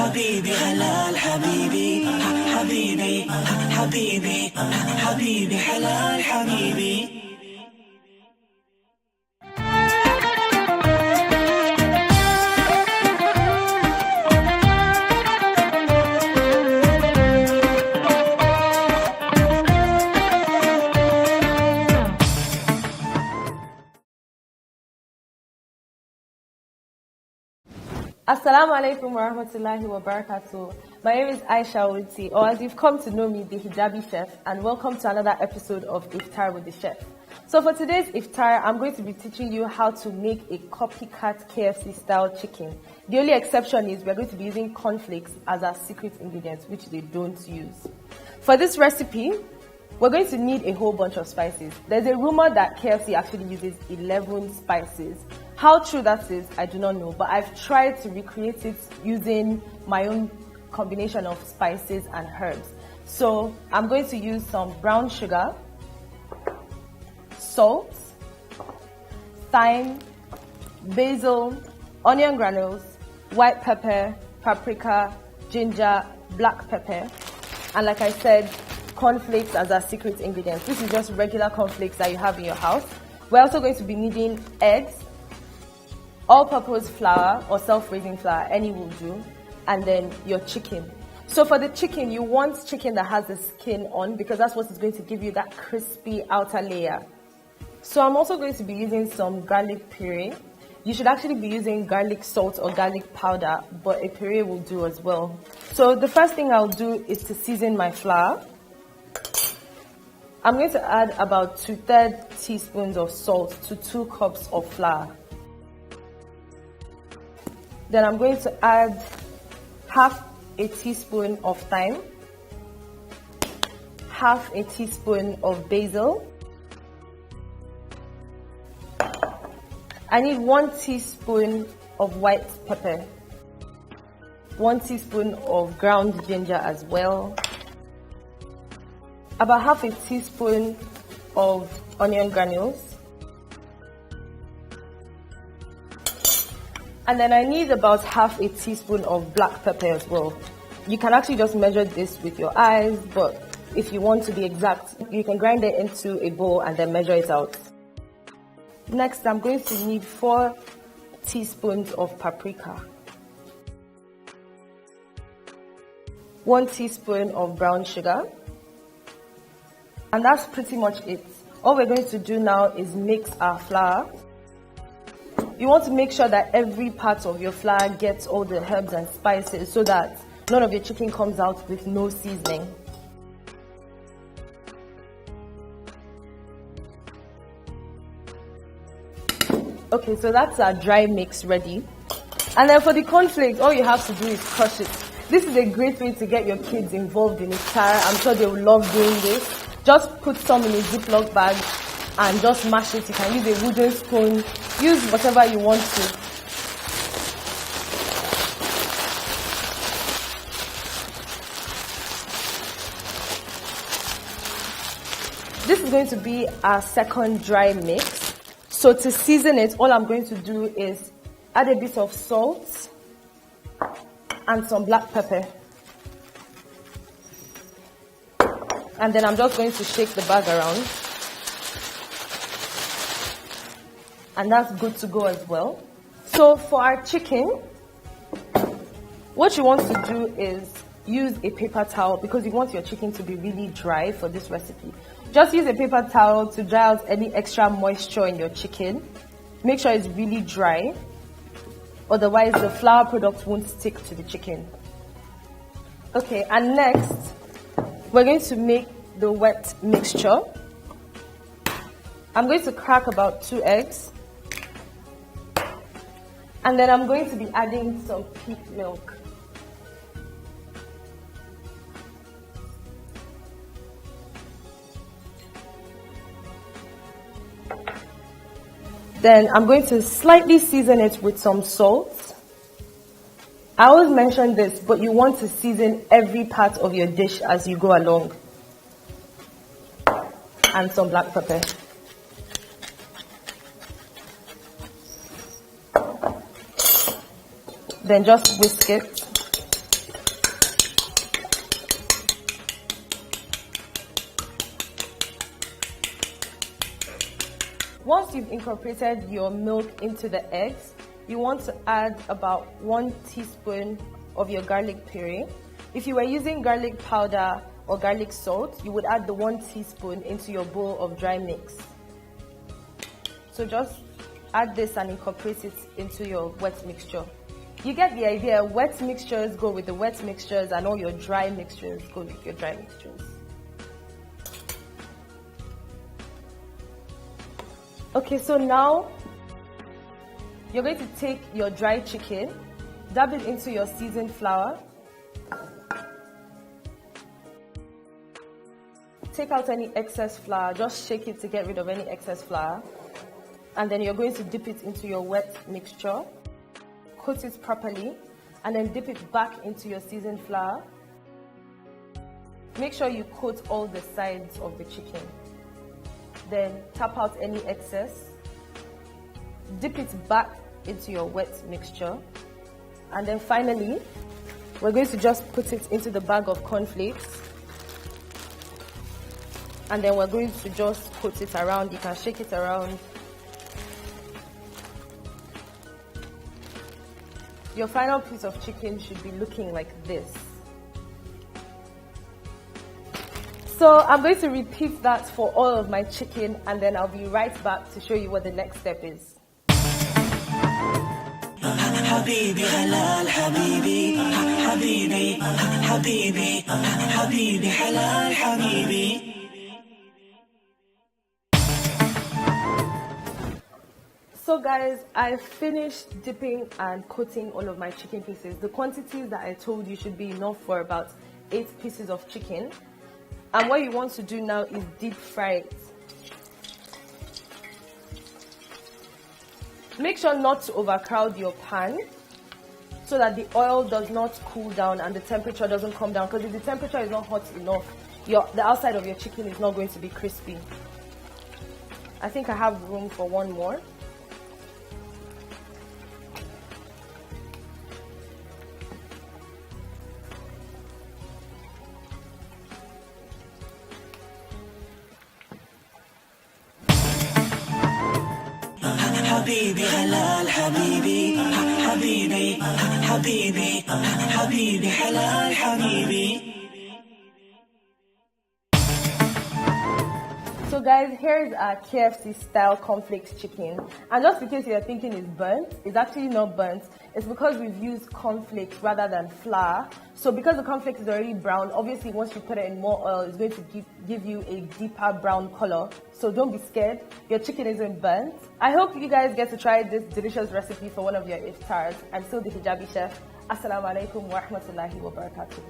حبيبي حلال حبيبي حبيبي حبيبي حبيبي حلال حبيبي. Assalamu alaikum wa rahmatullahi wa barakatuh. My name is Aisha Oluti, or as you've come to know me, the Hijabi Chef, and welcome to another episode of Iftar with the Chef. So for today's Iftar, I'm going to be teaching you how to make a copycat KFC-style chicken. The only exception is we're going to be using cornflakes as our secret ingredient, which they don't use. For this recipe, we're going to need a whole bunch of spices. There's a rumor that KFC actually uses 11 spices. How true that is, I do not know, but I've tried to recreate it using my own combination of spices and herbs. So I'm going to use some brown sugar, salt, thyme, basil, onion granules, white pepper, paprika, ginger, black pepper, and like I said, cornflakes as our secret ingredient. This is just regular cornflakes that you have in your house. We're also going to be needing eggs, all-purpose flour or self-raising flour, any will do, and then your chicken. So for the chicken, you want chicken that has the skin on because that's what is going to give you that crispy outer layer. So I'm also going to be using some garlic puree. You should actually be using garlic salt or garlic powder, but a puree will do as well. So the first thing I'll do is to season my flour. I'm going to add about 2/3 teaspoons of salt to 2 cups of flour. Then I'm going to add half a teaspoon of thyme, half a teaspoon of basil. I need 1 teaspoon of white pepper, 1 teaspoon of ground ginger as well, about half a teaspoon of onion granules, and then I need about half a teaspoon of black pepper as well. You can actually just measure this with your eyes, but if you want to be exact, you can grind it into a bowl and then measure it out. Next, I'm going to need 4 teaspoons of paprika, 1 teaspoon of brown sugar, and that's pretty much it. All we're going to do now is mix our flour. You want to make sure that every part of your flour gets all the herbs and spices so that none of your chicken comes out with no seasoning. Okay, so that's our dry mix ready. And then for the cornflakes, all you have to do is crush it. This is a great way to get your kids involved in Iftar. I'm sure they will love doing this. Just put some in a Ziploc bag and just mash it. You can use a wooden spoon, use whatever you want to. This is going to be our second dry mix. So to season it, all I'm going to do is add a bit of salt and some black pepper. And then I'm just going to shake the bag around. And that's good to go as well. So for our chicken, what you want to do is use a paper towel because you want your chicken to be really dry for this recipe. Just use a paper towel to dry out any extra moisture in your chicken. Make sure it's really dry, otherwise the flour product won't stick to the chicken. Okay, and next, we're going to make the wet mixture. I'm going to crack about 2 eggs. And then I'm going to be adding some peak milk. Then I'm going to slightly season it with some salt. I always mention this, but you want to season every part of your dish as you go along. And some black pepper. Then just whisk it. Once you've incorporated your milk into the eggs, you want to add about 1 teaspoon of your garlic puree. If you were using garlic powder or garlic salt, you would add the 1 teaspoon into your bowl of dry mix. So just add this and incorporate it into your wet mixture. You get the idea. Wet mixtures go with the wet mixtures and all your dry mixtures go with your dry mixtures. Okay, so now you're going to take your dry chicken, dab it into your seasoned flour, take out any excess flour, just shake it to get rid of any excess flour, and then you're going to dip it into your wet mixture, coat it properly, and then dip it back into your seasoned flour. Make sure you coat all the sides of the chicken. Then tap out any excess, dip it back into your wet mixture, and then finally we're going to just put it into the bag of cornflakes, and then we're going to just put it around. You can shake it around. Your final piece of chicken should be looking like this. So I'm going to repeat that for all of my chicken, and then I'll be right back to show you what the next step is. حبيبي حلال حبيبي حبيبي حبيبي حبيبي حلال حبيبي. So guys, I finished dipping and coating all of my chicken pieces. The quantities that I told you should be enough for about 8 pieces of chicken. And what you want to do now is deep fry it. Make sure not to overcrowd your pan so that the oil does not cool down and the temperature doesn't come down, because if the temperature is not hot enough, the outside of your chicken is not going to be crispy. I think I have room for one more. حبيبي حلال حبيبي حبيبي حبيبي حبيبي حلال حبيبي. So guys, here's our KFC-style cornflakes chicken. And just in case you're thinking it's burnt, it's actually not burnt. It's because we've used cornflakes rather than flour. So because the cornflakes is already brown, obviously once you put it in more oil, it's going to give you a deeper brown color. So don't be scared, your chicken isn't burnt. I hope you guys get to try this delicious recipe for one of your iftars. I'm still the Hijabi Chef. Assalamu alaikum wa rahmatullahi wa barakatuh.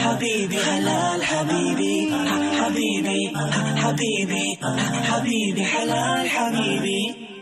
حبيبي حلال حبيبي حبيبي حبيبي حبيبي حلال حبيبي.